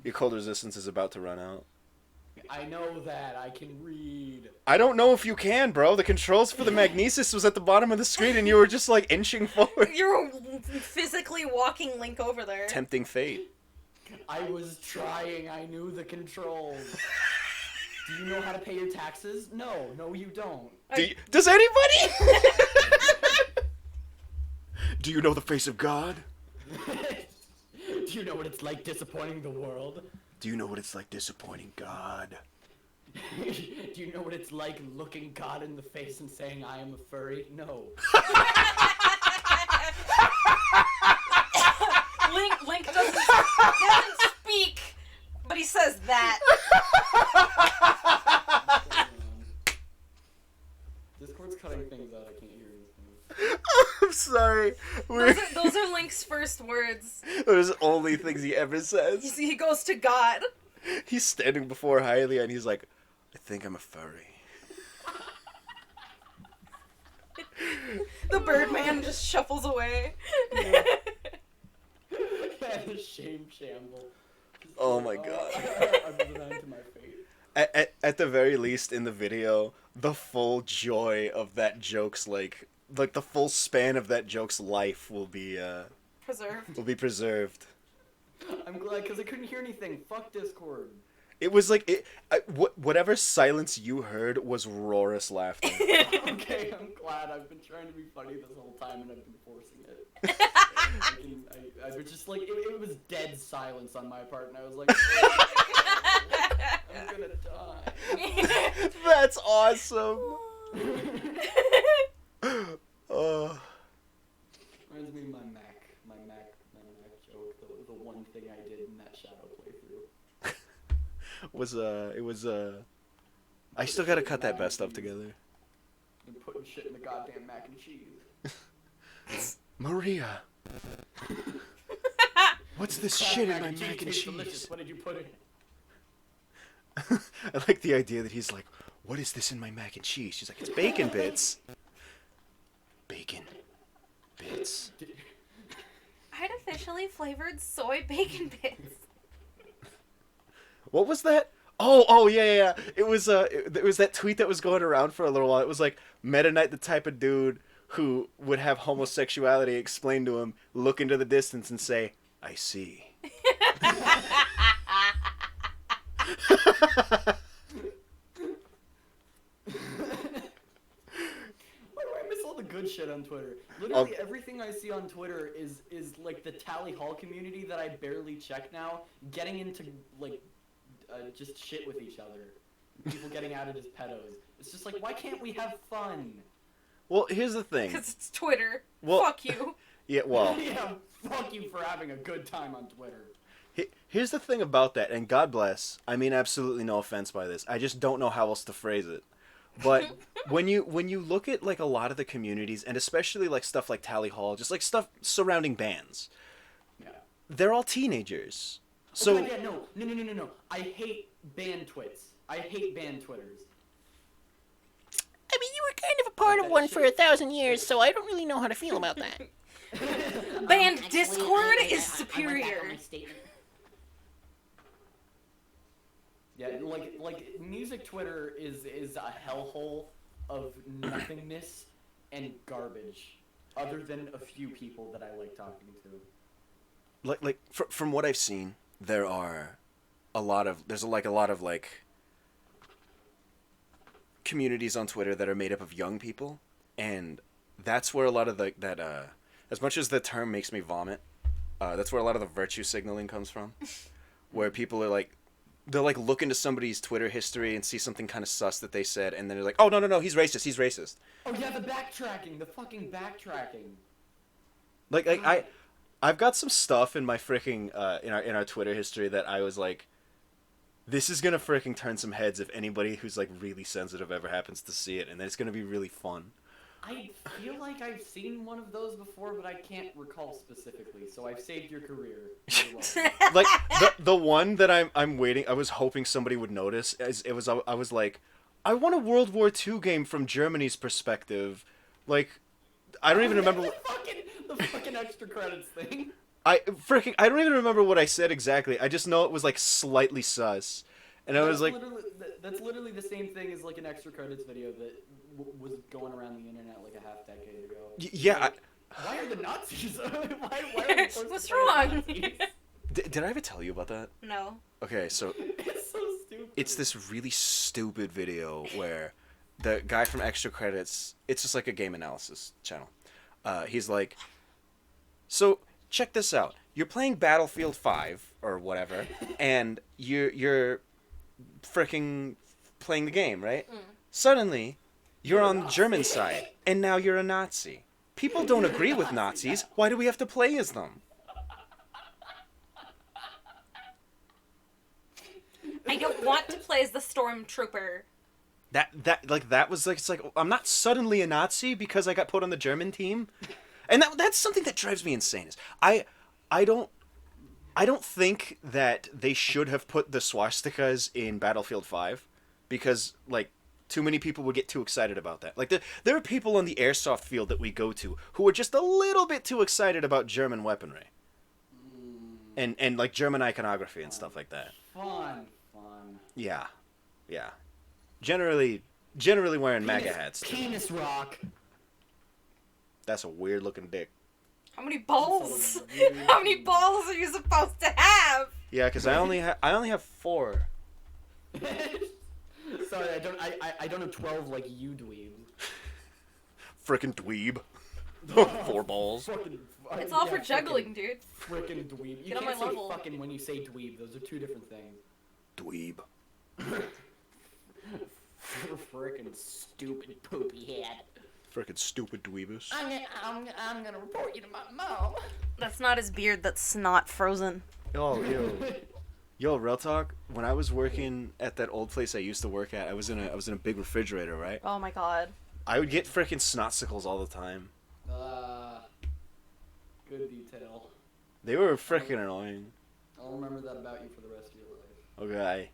Your cold resistance is about to run out. I know that. I can read. I don't know if you can, bro. The controls for the magnesis was at the bottom of the screen, and you were just like inching forward. You're physically walking Link over there. Tempting fate. I was trying. I knew the controls. Do you know how to pay your taxes? No, you don't. Does anybody? Do you know the face of God? Do you know what it's like disappointing the world? Do you know what it's like disappointing God? Do you know what it's like looking God in the face and saying, I am a furry? No. Link doesn't speak, but he says that. Discord's cutting things out. I can't hear anything. I'm sorry. Those are Link's first words. Those are the only things he ever says. He goes to God. He's standing before Hylia and he's like, I think I'm a furry. The Birdman just shuffles away. Yeah, the shame shamble. Oh my god. I'm resigned to my fate. At the very least in the video, the full joy of that joke's like the full span of that joke's life will be preserved. I'm glad because I couldn't hear anything. Fuck Discord. It was like whatever silence you heard was roarous laughter. Okay, I'm glad. I've been trying to be funny this whole time and I've been forcing it. I was just like, it was dead silence on my part and I was like, I'm gonna die. That's awesome. Reminds me of my Mac joke. The one thing I did in that Shadow playthrough. I still gotta cut that best up together. And putting shit in the goddamn mac and cheese. Maria. What's this shit in my mac and cheese? Delicious. What did you put in it? I like the idea that he's like, what is this in my mac and cheese? She's like, it's bacon bits. Bacon bits. Artificially flavored soy bacon bits. What was that? Oh yeah. It was that tweet that was going around for a little while. It was like Meta Knight, the type of dude who would have homosexuality explained to him, look into the distance and say, I see. Why do I miss all the good shit on Twitter? Literally everything I see on Twitter is like the Tally Hall community that I barely check now, getting into like just shit with each other. People getting outed as pedos. It's just like, why can't we have fun? Well, here's the thing. Because it's Twitter. Well, fuck you. Yeah, well. Yeah, fuck you for having a good time on Twitter. Here's the thing about that, and God bless, I mean absolutely no offense by this. I just don't know how else to phrase it. But when you look at like a lot of the communities, and especially like stuff like Tally Hall, just like stuff surrounding bands, yeah, they're all teenagers. So So yeah, no. I hate band twits. I hate band Twitters. I mean, you were kind of a part of one for 1,000 years, so I don't really know how to feel about that. Band Discord is superior. Yeah, like music Twitter is a hellhole of nothingness and garbage, other than a few people that I like talking to. from what I've seen, there's a lot of communities on Twitter that are made up of young people, and that's where a lot of as much as the term makes me vomit, that's where a lot of the virtue signaling comes from, where people are like, they'll like look into somebody's Twitter history and see something kind of sus that they said, and then they're like, oh no, he's racist. Oh yeah, the fucking backtracking. Like I've got some stuff in my freaking in our Twitter history that I was like, this is gonna freaking turn some heads if anybody who's like really sensitive ever happens to see it, and then it's gonna be really fun. I feel like I've seen one of those before, but I can't recall specifically. So I've saved your career. Like the one that I'm waiting. I was hoping somebody would notice. I was like, I want a World War II game from Germany's perspective. Like, I don't even remember. The fucking extra credits thing. I don't even remember what I said exactly. I just know it was like slightly sus, and I was like, that's literally the same thing as like an extra credits video that was going around the internet like a half decade ago. yeah. Like, why are the Nazis? why are they forced What's to play wrong? Nazis? Did I ever tell you about that? No. Okay, so It's so stupid. it's this really stupid video where the guy from Extra Credits, it's just like a game analysis channel. He's like, so check this out. You're playing Battlefield 5 or whatever, and you're freaking playing the game, right? Suddenly, you're on the German side, and now you're a Nazi. People don't agree with Nazis. Why do we have to play as them? I don't want to play as the stormtrooper. That was like, it's like, I'm not suddenly a Nazi because I got put on the German team. And that's something that drives me insane. Is I don't think that they should have put the swastikas in Battlefield 5 because like too many people would get too excited about that. Like there are people on the airsoft field that we go to who are just a little bit too excited about German weaponry. And like German iconography and stuff like that. Fun. Yeah. Generally wearing MAGA hats. Too. Penis rock. That's a weird looking dick. How many balls? How many balls are you supposed to have? Yeah, because I only have 4. Sorry, I don't have 12 like you dweeb. Frickin' dweeb. 4 balls. It's all for juggling, dude. Frickin' dweeb. You Get on can't my say level. fucking when you say dweeb. Those are two different things. Dweeb. Frickin' stupid poopy head. Frickin' stupid dweebus. I'm gonna report you to my mom. That's not his beard. That's not frozen. Oh, yo, real talk. When I was working at that old place I used to work at, I was in a big refrigerator, right? Oh my god. I would get frickin' snotsicles all the time. Good detail. They were frickin' annoying. I'll remember that about you for the rest of your life. Okay.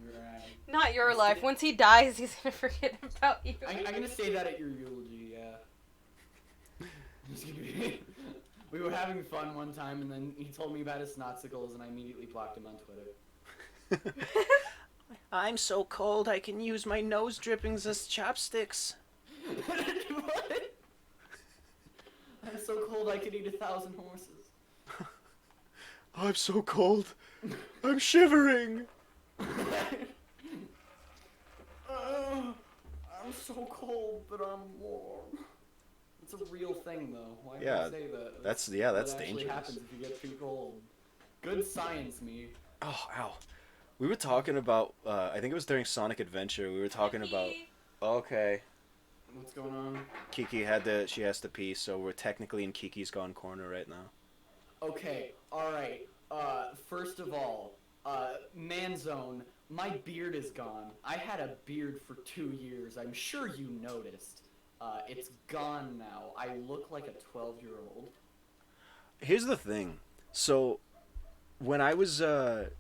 Right. Not your life. Once he dies, he's gonna forget about you. I'm gonna say that at your eulogy, yeah. Just kidding. We were having fun one time, and then he told me about his snotsicles, and I immediately blocked him on Twitter. I'm so cold I can use my nose drippings as chopsticks. What? I'm so cold I could eat 1,000 horses. I'm so cold. I'm shivering. I'm so cold, but I'm warm. It's a real thing, though. Why would Yeah, I say that? that's That actually dangerous. happens if you get too cold. Good science, me. Oh, ow. We were talking about, I think it was during Sonic Adventure, we were talking about, okay, What's going on? Kiki she has to pee, so we're technically in Kiki's Gone Corner right now. Okay, alright. First of all, man zone, my beard is gone. I had a beard for 2 years. I'm sure you noticed. It's gone now. I look like a 12-year-old. Here's the thing. So, when I was, you're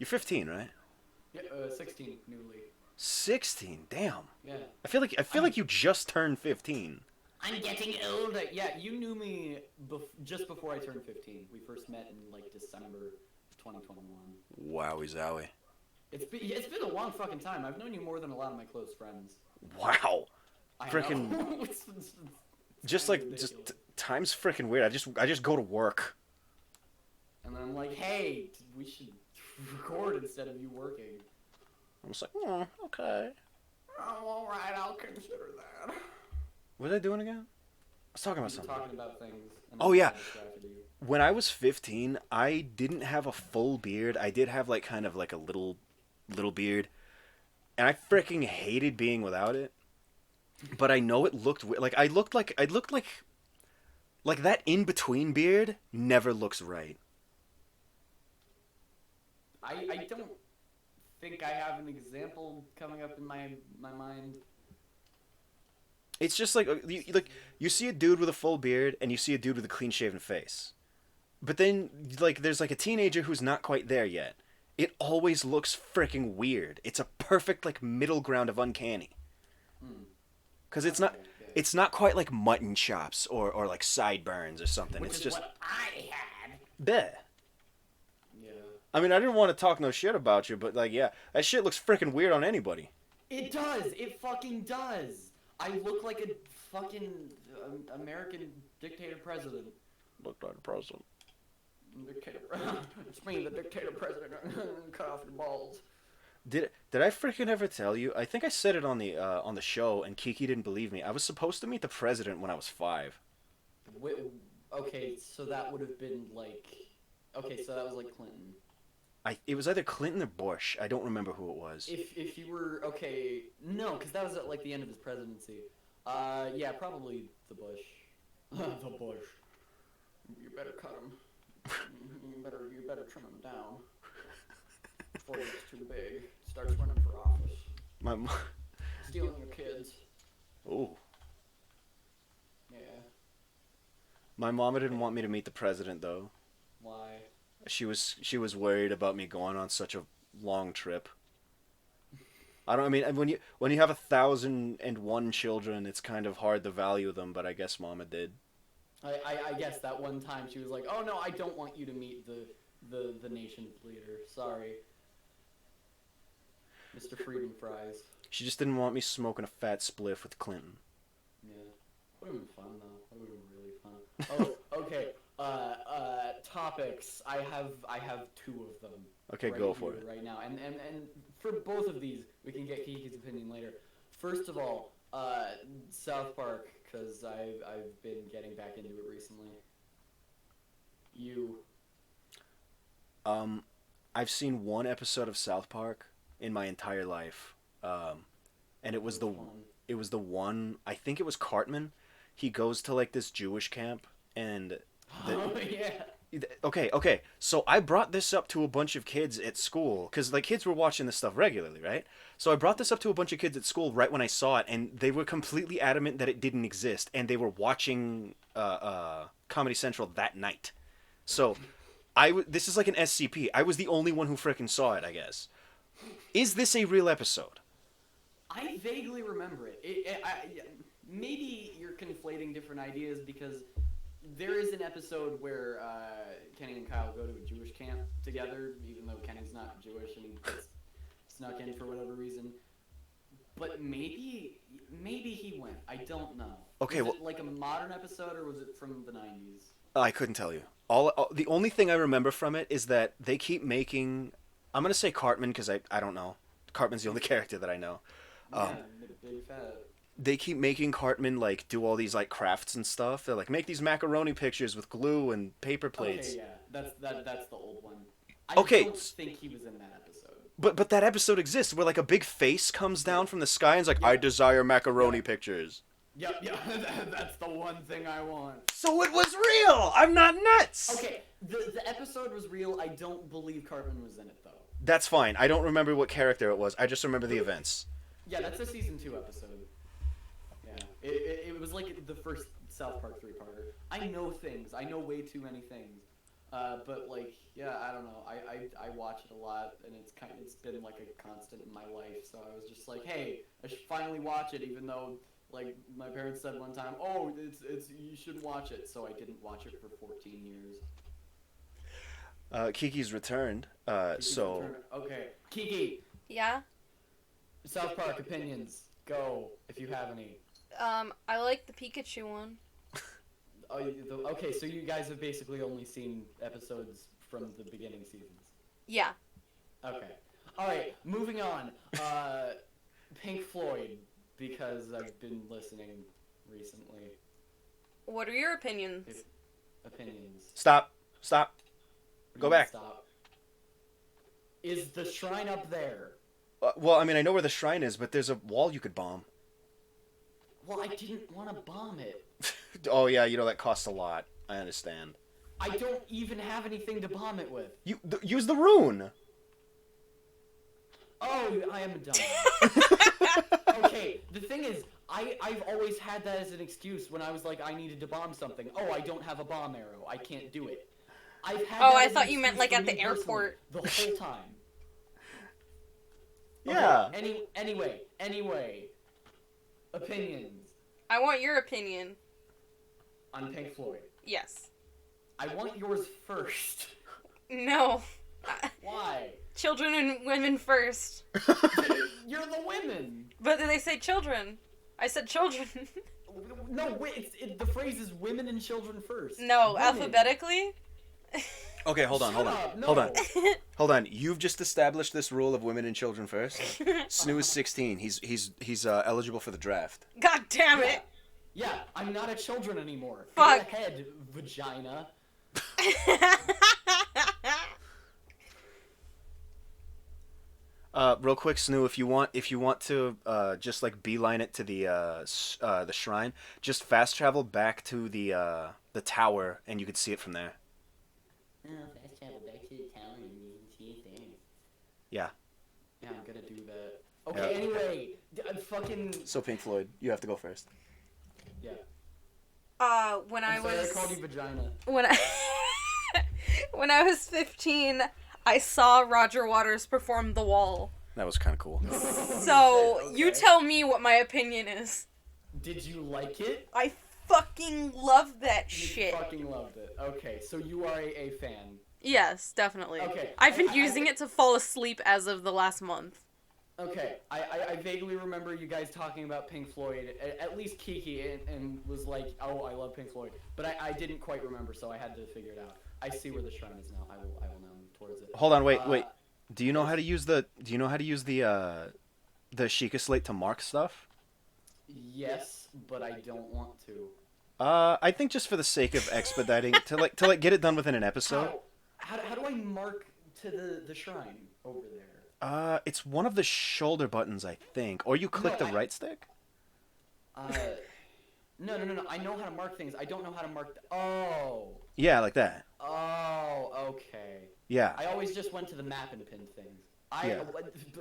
15, right? Yeah, 16, newly. 16, damn. Yeah. I feel like you just turned 15. I'm getting older. Yeah, you knew me just before I turned 15. We first met in, like, December 2021. Wowie zowie. It's been a long fucking time. I've known you more than a lot of my close friends. Wow. I Frickin' know. Just kinda like, just, ridiculous. time's frickin' weird. I just go to work. And I'm like, hey, we should record instead of you working. I'm just like, oh, okay. Oh, alright, I'll consider that. What was I doing again? I was talking about We were something. talking about things. and Oh, I yeah. distracted you. When I was 15, I didn't have a full beard. I did have like kind of like a little beard. And I freaking hated being without it. But I know it looked like I looked like that in between beard never looks right. I don't think I have an example coming up in my mind. It's just like you see a dude with a full beard and you see a dude with a clean shaven face. But then like there's like a teenager who's not quite there yet. It always looks freaking weird. It's a perfect like middle ground of uncanny. Cuz it's not Okay. It's not quite like mutton chops or like sideburns or something. Which it's is just what I had. bleh. Yeah. I mean, I didn't want to talk no shit about you, but like, yeah, that shit looks freaking weird on anybody. It does. It fucking does. I look like a fucking American dictator president. Looked like a president. Dictator. It's me, the dictator president. Cut off your balls. Did I freaking ever tell you? I think I said it on the show, and Kiki didn't believe me. I was supposed to meet the president when I was 5. Okay, so that would have been like. Okay, so that was like Clinton. It was either Clinton or Bush. I don't remember who it was. If you were okay, no, because that was at like the end of his presidency. Yeah, probably the Bush. The Bush. You better cut him. You better trim him down. Before he gets too big, starts running for office. My mom. Stealing your kids. Ooh. Yeah. My mama didn't want me to meet the president though. Why? She was worried about me going on such a long trip. I mean, when you have 1,001 children, it's kind of hard to value them, but I guess Mama did. I guess that one time she was like, "Oh no, I don't want you to meet the nation's leader. Sorry, Mr. Freedom Fries." She just didn't want me smoking a fat spliff with Clinton. Yeah, would have been fun though. That would have been really fun. Oh, okay. Topics. I have 2 of them. Okay, right go for it. right now, and for both of these, we can get Kiki's opinion later. First of all, South Park, because I've been getting back into it recently. You. I've seen 1 episode of South Park in my entire life, and it was the one. I think it was Cartman. He goes to like this Jewish camp, and Oh yeah. Okay. So I brought this up to a bunch of kids at school because like kids were watching this stuff regularly, right? So I brought this up to a bunch of kids at school right when I saw it, and they were completely adamant that it didn't exist, and they were watching Comedy Central that night. So this is like an SCP. I was the only one who frickin' saw it, I guess. Is this a real episode? I vaguely remember it. Maybe you're conflating different ideas because there is an episode where Kenny and Kyle go to a Jewish camp together, even though Kenny's not Jewish and he gets snuck in for whatever reason. But maybe he went. I don't know. Okay, was it like a modern episode or was it from the 90s? I couldn't tell you. The only thing I remember from it is that they keep making. I'm gonna say Cartman because I don't know. Cartman's the only character that I know. Yeah, big fat. They keep making Cartman like do all these like crafts and stuff. They're like make these macaroni pictures with glue and paper plates. Okay, yeah, that's the old one. I don't think he was in that episode. But that episode exists where like a big face comes down from the sky and is like I desire macaroni pictures. Yep, that's the one thing I want. So it was real. I'm not nuts. Okay, the episode was real. I don't believe Cartman was in it though. That's fine. I don't remember what character it was. I just remember the events. Yeah, that's a season 2 episode. Yeah, it was like the first South Park 3-parter. I know things. I know way too many things. But like, yeah, I don't know. I watch it a lot, and it's been like a constant in my life. So I was just like, hey, I should finally watch it, even though like my parents said one time, oh, it's you shouldn't watch it. So I didn't watch it for 14 years. Kiki's returned. Okay, Kiki. Yeah. South Park opinions. Go if you have any. I like the Pikachu one. Okay, so you guys have basically only seen episodes from the beginning seasons. Yeah. Okay. All right, moving on. Pink Floyd, because I've been listening recently. What are your opinions? Opinions. Stop. Go back. Stop. Is the shrine up there? Well, I mean, I know where the shrine is, but there's a wall you could bomb. Well, I didn't want to bomb it. Oh yeah, that costs a lot. I understand. I don't even have anything to bomb it with. Use the rune. Oh, I am dumb. Okay, the thing is, I've always had that as an excuse when I was like, I needed to bomb something. Oh, I don't have a bomb arrow. I can't do it. I've had Oh, that I as an thought you meant excuse like for at me the personally airport. the whole time. Yeah. Okay, anyway. Opinions. I want your opinion. On Pink Floyd. Yes. I want yours first. No. Why? Children and women first. You're the women. But then they say children. I said children. No, wait. The phrase is women and children first. No, Women. alphabetically. Okay, hold on. Shut up, no. Hold on. You've just established this rule of women and children first. Snoo is 16. He's eligible for the draft. God damn it. Yeah, I'm not a children anymore. Fuck. Go ahead, vagina. Real quick, Snoo, if you want to just like beeline it to the shrine, just fast travel back to the tower, and you could see it from there. Oh, fast travel back to the tower and you can see it there. Yeah. Yeah, I'm gonna do that. Okay, anyway, fucking... So Pink Floyd, you have to go first. Yeah. When I'm sorry, I I called you vagina. when I was 15, I saw Roger Waters perform The Wall. That was kind of cool. So, Okay. you tell me what my opinion is. Did you like it? I fucking love that You shit. fucking loved it. Okay, so you are a fan. Yes, definitely. Okay. I've been I- using it to fall asleep as of the last month. Okay, I vaguely remember you guys talking about Pink Floyd, at least Kiki, and was like, oh, I love Pink Floyd. But I didn't quite remember, so I had to figure it out. I see where the shrine is now. I will now move towards it. Hold on, wait. Do you know how to use the Sheikah slate to mark stuff? Yes, but I don't want to. I think just for the sake of expediting to get it done within an episode. How do I mark to the shrine over there? It's one of the shoulder buttons, I think, or you click the right stick. No. I know how to mark things. I don't know how to mark. Oh. Yeah, like that. Oh, okay. Yeah. I always just went to the map and pinned things. Yeah.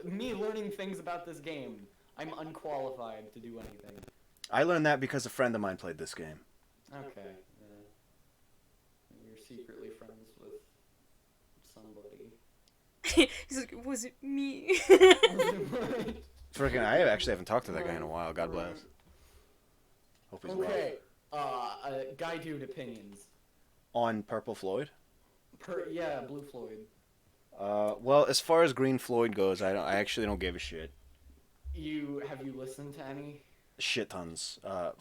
Me learning things about this game, I'm unqualified to do anything. I learned that because a friend of mine played this game. Okay. You're secretly friends with somebody. He's like, was it me? Freaking, I actually haven't talked to that guy in a while. God bless. Hope he's Okay. Guy dude opinions. well. On Purple Floyd. Blue Floyd. Well, as far as Green Floyd goes, I actually don't give a shit. Have you listened to any? Shit tons. God,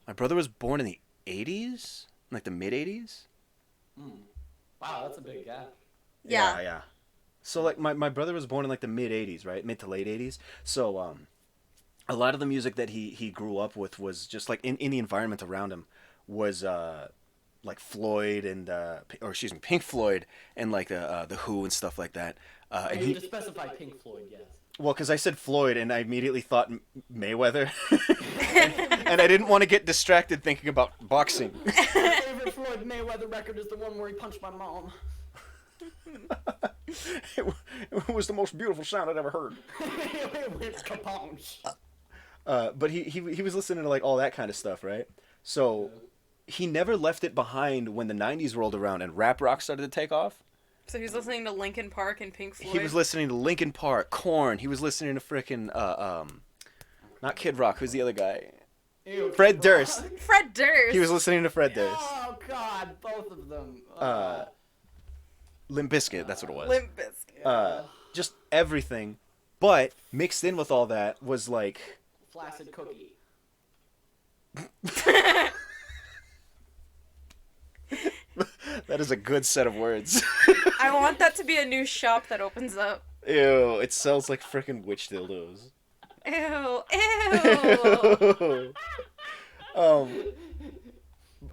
my brother was born in the 80s, like the mid 80s. Wow, that's a big gap. Yeah. So like my brother was born in like the mid 80s, right? Mid to late 80s. So a lot of the music that he grew up with was just like in the environment around him was like Floyd and Pink Floyd and like the Who and stuff like that. I need to specify Pink Floyd, yes. Well, because I said Floyd and I immediately thought Mayweather, and I didn't want to get distracted thinking about boxing. My favorite Floyd Mayweather record is the one where he punched my mom. It was the most beautiful sound I'd ever heard. With Caponche. But he was listening to like all that kind of stuff, right? So he never left it behind when the 90s rolled around and rap rock started to take off. So he's listening to Linkin Park and Pink Floyd? He was listening to Linkin Park, Korn. He was listening to frickin' not Kid Rock. Who's the other guy? Ew, Fred Durst. Fred Durst! He was listening to Fred Durst. Oh God, both of them. Limp Bizkit, that's what it was. Limp Bizkit. Just everything. But mixed in with all that was like... Flaccid Cookie. That is a good set of words. I want that to be a new shop that opens up. Ew, it sells like frickin' witch dildos. Ew.